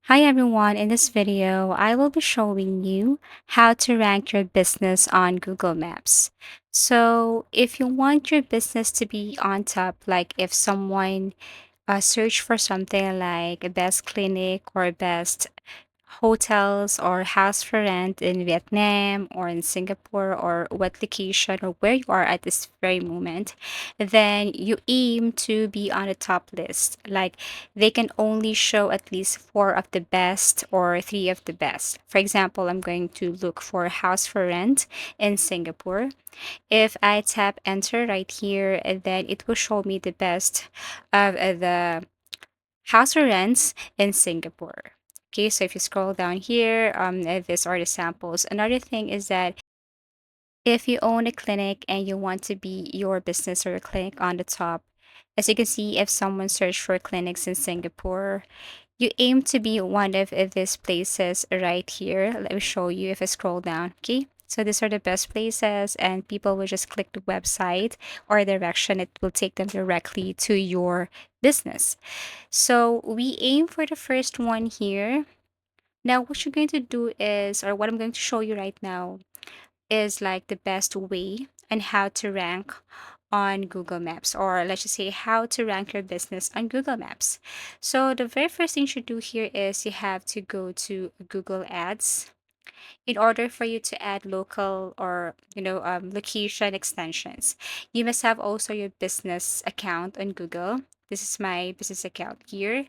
Hi everyone, in this video, I will be showing you how to rank your business on Google Maps. So, if you want your business to be on top, like if someone search for something like a best clinic or best hotels or house for rent in Vietnam or in Singapore or what location or where you are at this very moment, then you aim to be on the top list. Like they can only show at least four of the best or three of the best. For example, I'm going to look for house for rent in Singapore. If I tap enter right here, then it will show me the best of the house rents in Singapore. Okay, so if you scroll down here, these are the samples. Another thing is that if you own a clinic and you want to be your business or your clinic on the top, as you can see, if someone searched for clinics in Singapore, you aim to be one of these places right here. Let me show you if I scroll down. Okay. So these are the best places, and people will just click the website or direction. It will take them directly to your business. So we aim for the first one here. Now, what you're going to do is, or what I'm going to show you right now, is like the best way and how to rank on Google Maps, or let's just say how to rank your business on Google Maps. So the very first thing you should do here is you have to go to Google Ads in order for you to add local or location extensions. You must have also your business account on Google. This is my business account here.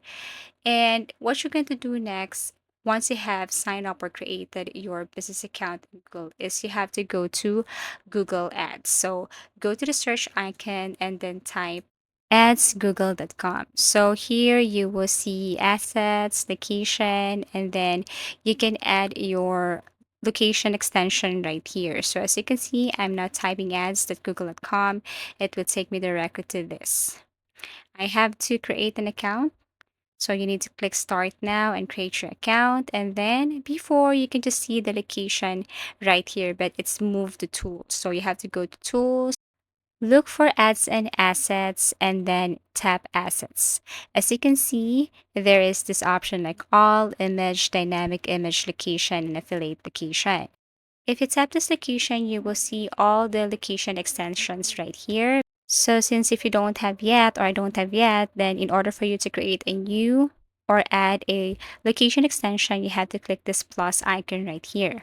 And what you're going to do next, once you have signed up or created your business account in Google, is you have to go to Google Ads. So go to the search icon and then type adsgoogle.com. So here you will see assets, location, and then you can add your location extension right here. So as you can see, I'm now typing ads.google.com. It will take me directly to this. I have to create an account, so you need to click start now and create your account. And then before you can just see the location right here, but it's moved to tools. So you have to go to tools, look for ads and assets, and then tap assets. As you can see, there is this option like all image, dynamic image location, and affiliate location. If you tap this location, you will see all the location extensions right here. So since if you don't have yet or I don't have yet, then in order for you to create a new or add a location extension, you have to click this plus icon right here.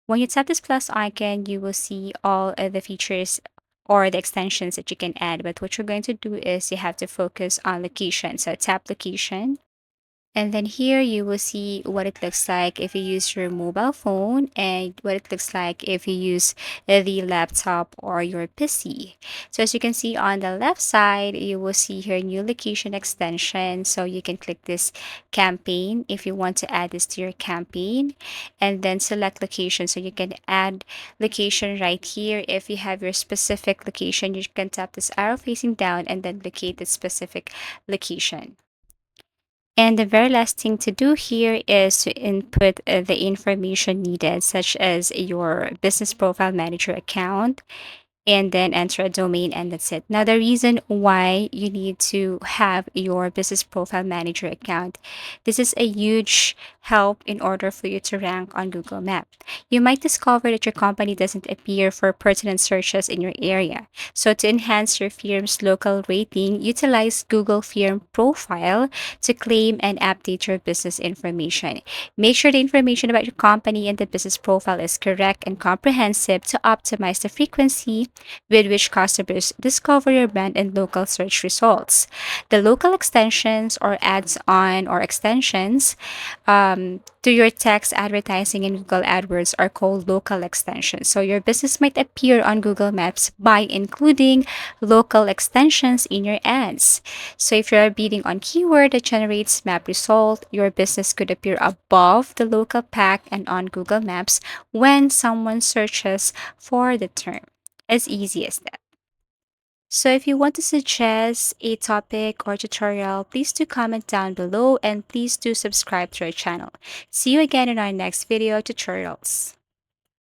When you tap this plus icon, you will see all of the features or the extensions that you can add. But what you're going to do is you have to focus on location. So tap location. And then here you will see what it looks like if you use your mobile phone and what it looks like if you use the laptop or your PC. So as you can see on the left side, you will see here new location extension. So you can click this campaign if you want to add this to your campaign, and then select location. So you can add location right here. If you have your specific location, you can tap this arrow facing down and then locate the specific location. And the very last thing to do here is to input the information needed, such as your business profile manager account, and then enter a domain, and that's it. Now, the reason why you need to have your business profile manager account, this is a huge help in order for you to rank on Google Map. You might discover that your company doesn't appear for pertinent searches in your area. So to enhance your firm's local rating, utilize Google Firm Profile to claim and update your business information. Make sure the information about your company and the business profile is correct and comprehensive to optimize the frequency with which customers discover your brand in local search results. The local extensions or ads on or extensions to your text advertising in Google AdWords are called local extensions. So your business might appear on Google Maps by including local extensions in your ads. So if you're bidding on keyword that generates map result, your business could appear above the local pack and on Google Maps when someone searches for the term. As easy as that. So if you want to suggest a topic or tutorial, please do comment down below and please do subscribe to our channel. See you again in our next video tutorials.